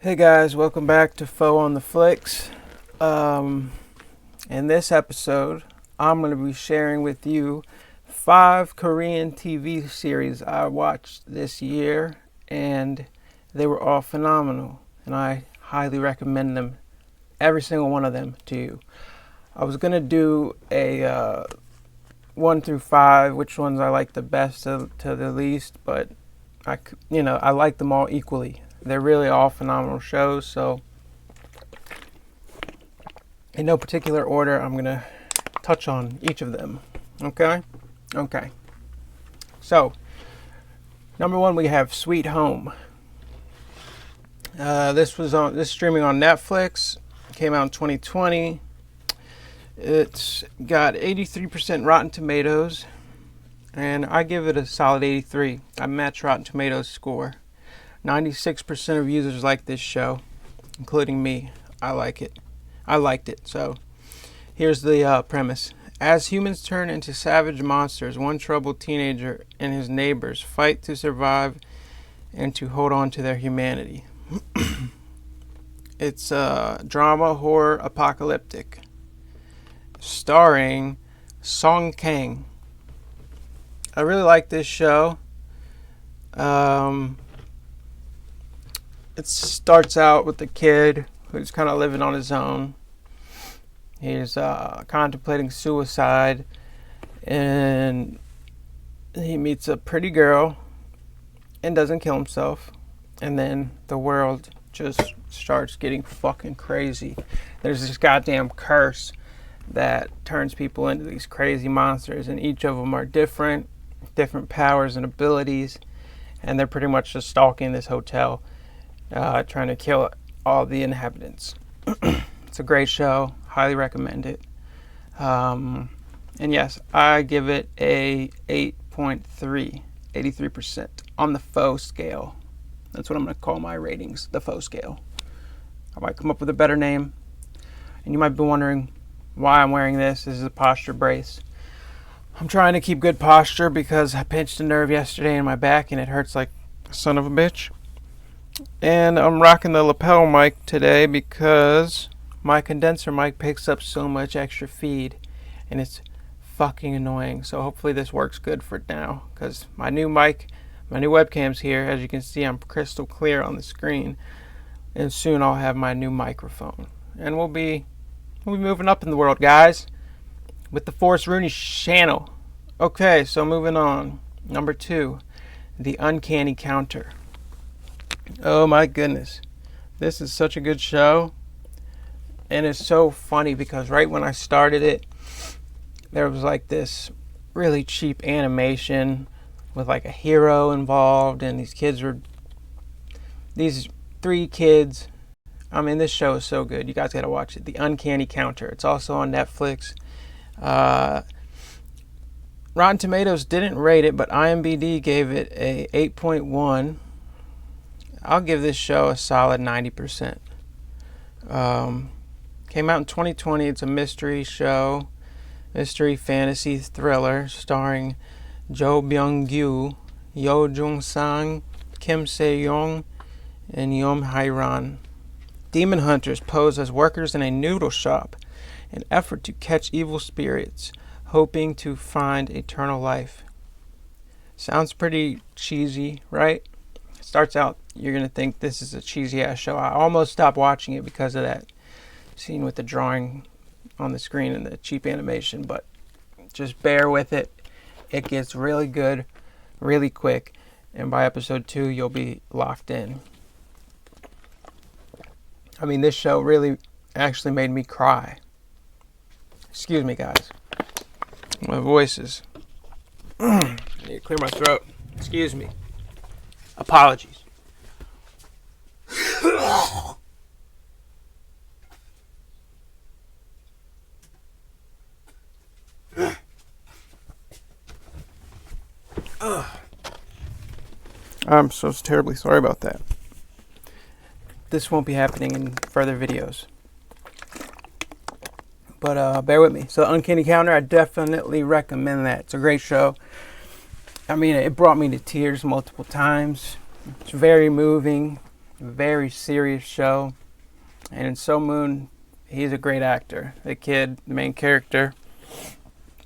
Hey guys, welcome back to Foeontheflicks. In this episode, I'm going to be sharing with you 5 Korean TV series I watched this year, and they were all phenomenal, and I highly recommend them, every single one of them, to you. I was going to do a 1 through 5, which ones I like the best to the least, but I like them all equally. They're really all phenomenal shows, so in no particular order, I'm going to touch on each of them. Okay? Okay. So, number 1, we have Sweet Home. This is streaming on Netflix. It came out in 2020. It's got 83% Rotten Tomatoes, and I give it a solid 83. I match Rotten Tomatoes score. 96% of users like this show, including me. I liked it. So here's the premise. As humans turn into savage monsters, one troubled teenager and his neighbors fight to survive and to hold on to their humanity. It's drama, horror, apocalyptic, starring Song Kang. I really like this show. It starts out with a kid who's kind of living on his own. He's contemplating suicide, and he meets a pretty girl and doesn't kill himself. And then the world just starts getting fucking crazy. There's this goddamn curse that turns people into these crazy monsters, and each of them are different powers and abilities, and they're pretty much just stalking this hotel, trying to kill all the inhabitants. It's a great show. Highly recommend it. And yes, I give it a 8.3, 83% on the Foe scale. That's what I'm going to call my ratings, the Foe scale. I might come up with a better name. And you might be wondering why I'm wearing this. This is a posture brace. I'm trying to keep good posture because I pinched a nerve yesterday in my back and it hurts like a son of a bitch. And I'm rocking the lapel mic today because my condenser mic picks up so much extra feed and it's fucking annoying. So hopefully this works good for now, because my new webcam's here. As you can see, I'm crystal clear on the screen, and soon I'll have my new microphone, and we'll be moving up in the world, guys, with the Forrest Rooney channel. Okay, so moving on. Number 2, The Uncanny Counter. Oh my goodness. This is such a good show. And it's so funny because right when I started it, there was like this really cheap animation with like a hero involved, and these 3 kids. I mean, this show is so good. You guys gotta watch it. The Uncanny Counter. It's also on Netflix. Rotten Tomatoes didn't rate it, but IMDb gave it a 8.1. I'll give this show a solid 90%. Came out in 2020. It's a mystery show, mystery fantasy thriller starring Jo Byung-gyu, Yo Jung-sang, Kim Se-young, and Yom Hae-ran. Demon hunters pose as workers in a noodle shop in an effort to catch evil spirits, hoping to find eternal life. Sounds pretty cheesy, right? It starts out, you're going to think this is a cheesy ass show. I almost stopped watching it because of that scene with the drawing on the screen and the cheap animation, but just bear with it. It gets really good really quick, and by episode 2 you'll be locked in. I mean, this show really actually made me cry. Excuse me, guys. My voice is... I need to clear my throat. Excuse me. Apologies. I'm so terribly sorry about that. This won't be happening in further videos. But bear with me. So Uncanny Counter, I definitely recommend that. It's a great show. I mean, it brought me to tears multiple times. It's very moving. Very serious show. And in So Moon, he's a great actor. The kid, the main character.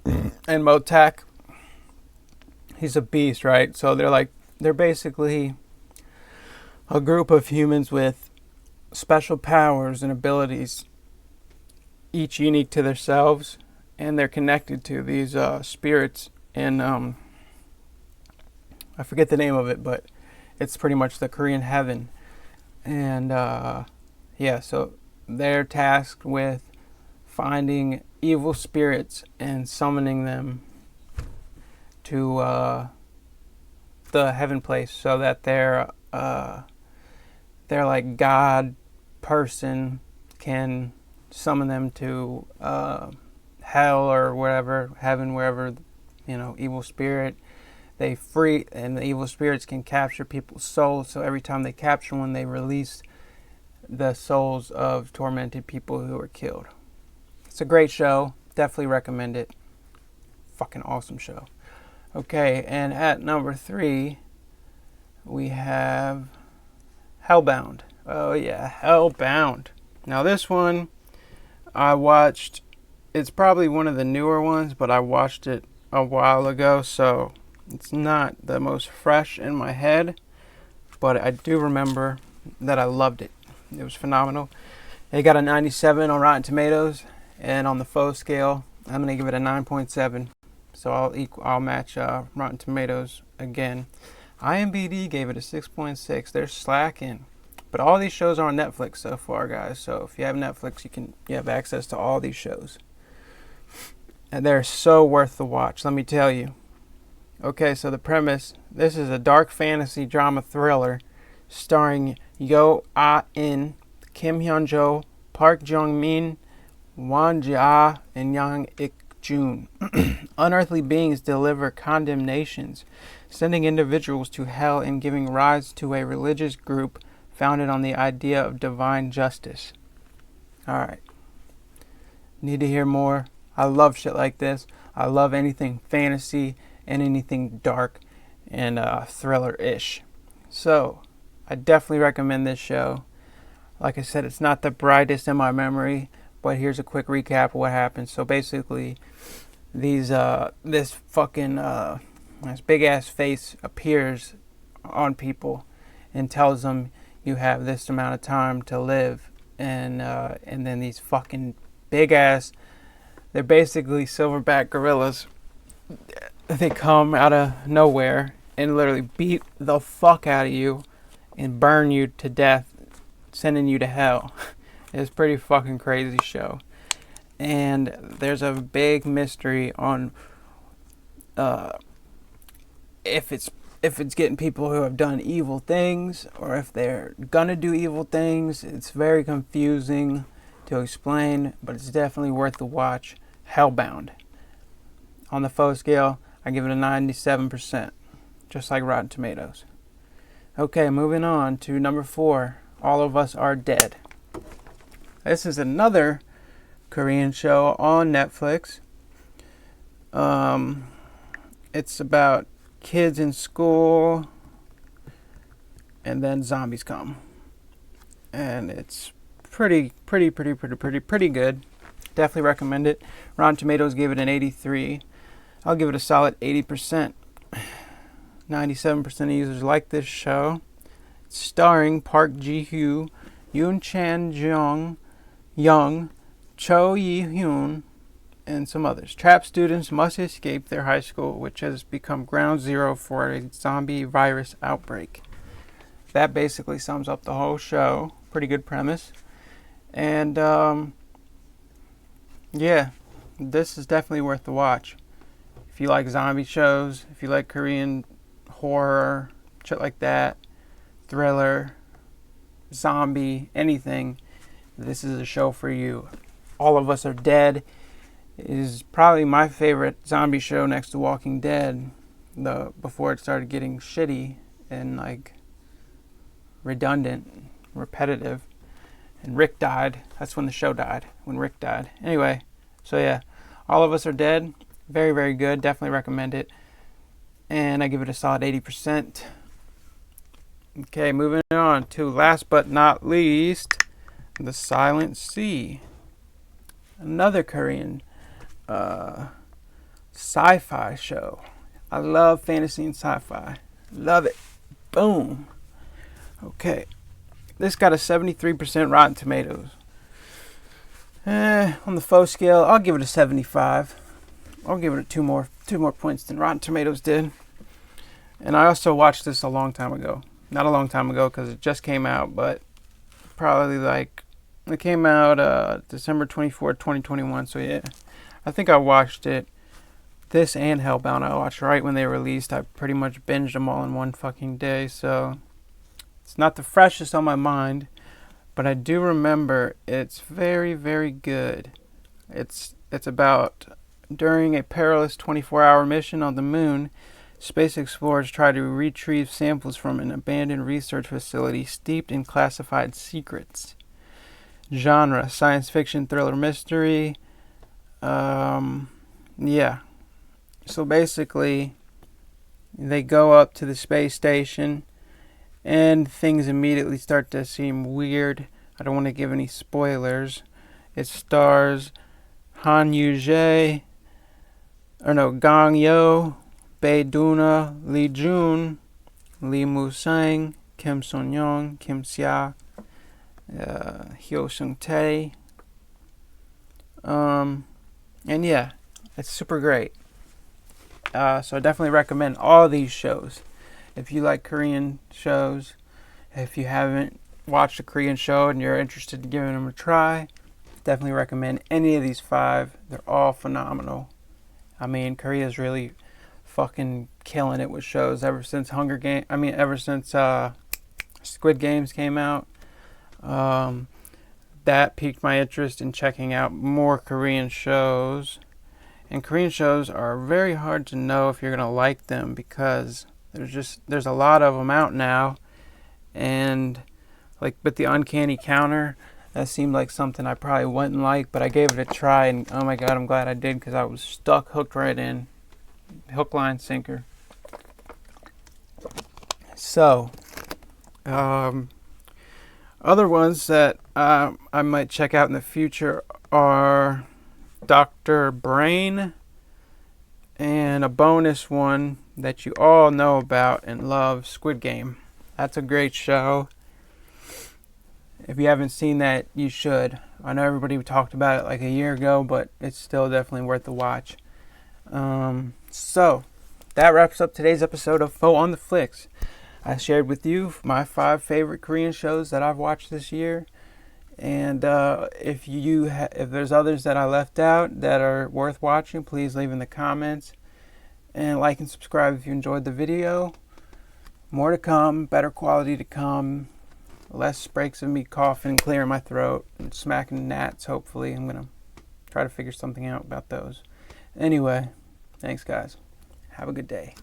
And Motak, he's a beast, right? So they're basically a group of humans with special powers and abilities, each unique to themselves, and they're connected to these spirits. And I forget the name of it, but it's pretty much the Korean heaven. And so they're tasked with finding evil spirits and summoning them to the heaven place, so that their like God person can summon them to hell or wherever, heaven, wherever, evil spirit they free, and the evil spirits can capture people's souls. So every time they capture one, they release the souls of tormented people who were killed. It's a great show. Definitely recommend it. Fucking awesome show. Okay, and at number 3, we have Hellbound. Oh yeah, Hellbound. Now this one, I watched, it's probably one of the newer ones, but I watched it a while ago, so it's not the most fresh in my head, but I do remember that I loved it. It was phenomenal. It got a 97 on Rotten Tomatoes, and on the faux scale, I'm going to give it a 9.7. So I'll match Rotten Tomatoes again. IMDb gave it a 6.6. They're slacking. But all these shows are on Netflix so far, guys. So if you have Netflix, you have access to all these shows. And they're so worth the watch, let me tell you. Okay, so the premise, this is a dark fantasy drama thriller starring Yo Ah-in, Kim Hyun-jo, Park Jong-min, Won Ji-ah, and Yang Ik-jun. Unearthly beings deliver condemnations, sending individuals to hell and giving rise to a religious group founded on the idea of divine justice. Alright. Need to hear more? I love shit like this. I love anything fantasy and anything dark and thriller-ish. So, I definitely recommend this show. Like I said, it's not the brightest in my memory, but here's a quick recap of what happened. So basically, this big ass face appears on people and tells them you have this amount of time to live, and then these fucking big ass, they're basically silverback gorillas. They come out of nowhere and literally beat the fuck out of you and burn you to death, sending you to hell. It's a pretty fucking crazy show. And there's a big mystery on if it's getting people who have done evil things or if they're gonna do evil things. It's very confusing to explain, but it's definitely worth the watch. Hellbound. On the faux scale, I give it a 97%, just like Rotten Tomatoes. Okay, moving on to number 4, All of Us Are Dead. This is another Korean show on Netflix. It's about kids in school, and then zombies come, and it's pretty good. Definitely recommend it. Rotten Tomatoes gave it an 83. I'll give it a solid 80%. 97% of users like this show. It's starring Park Ji-hyo, Yoon Chan-jung, Young, Cho Yi-hyun, and some others. Trapped students must escape their high school, which has become ground zero for a zombie virus outbreak. That basically sums up the whole show. Pretty good premise. And, this is definitely worth the watch. If you like zombie shows, if you like Korean horror, shit like that, thriller, zombie, anything, this is a show for you. All of Us Are Dead is probably my favorite zombie show next to Walking Dead, before it started getting shitty and like redundant, repetitive. And Rick died. That's when the show died, when Rick died. Anyway, so yeah, All of Us Are Dead. Very, very good. Definitely recommend it. And I give it a solid 80%. Okay, moving on to last but not least, The Silent Sea. Another Korean sci-fi show. I love fantasy and sci-fi. Love it. Boom. Okay. This got a 73% Rotten Tomatoes. On the faux scale, I'll give it a 75. I'll give it two more points than Rotten Tomatoes did. And I also watched this a long time ago. Not a long time ago because it just came out, but probably like it came out December 24th, 2021. So yeah, I think I watched it. This and Hellbound I watched right when they released. I pretty much binged them all in one fucking day. So it's not the freshest on my mind, but I do remember it's very, very good. It's about during a perilous 24-hour mission on the moon, space explorers try to retrieve samples from an abandoned research facility steeped in classified secrets. Genre: science fiction, thriller, mystery. Yeah. So basically, they go up to the space station and things immediately start to seem weird. I don't want to give any spoilers. It stars Han Yoo-jae, Gang Yo, Bae Doona, Lee Jun, Lee Moo-sang, Kim Son-young, Kim Sia, Hyo Sung-tae. And yeah, it's super great. So I definitely recommend all these shows. If you like Korean shows, if you haven't watched a Korean show and you're interested in giving them a try, definitely recommend any of these 5. They're all phenomenal. I mean, Korea's really fucking killing it with shows ever since Squid Games came out. That piqued my interest in checking out more Korean shows. And Korean shows are very hard to know if you're going to like them because there's a lot of them out now. And like with the Uncanny Counter, that seemed like something I probably wouldn't like, but I gave it a try, and oh my god, I'm glad I did because I was stuck, hooked right in. Hook, line, sinker. So, other ones that I might check out in the future are Dr. Brain and a bonus one that you all know about and love, Squid Game. That's a great show. If you haven't seen that, you should. I know everybody talked about it like a year ago, but it's still definitely worth the watch. So, that wraps up today's episode of Foeontheflicks. I shared with you my 5 favorite Korean shows that I've watched this year. And if there's others that I left out that are worth watching, please leave in the comments. And like and subscribe if you enjoyed the video. More to come, better quality to come. Less breaks of me coughing and clearing my throat and smacking gnats, hopefully. I'm going to try to figure something out about those. Anyway, thanks guys. Have a good day.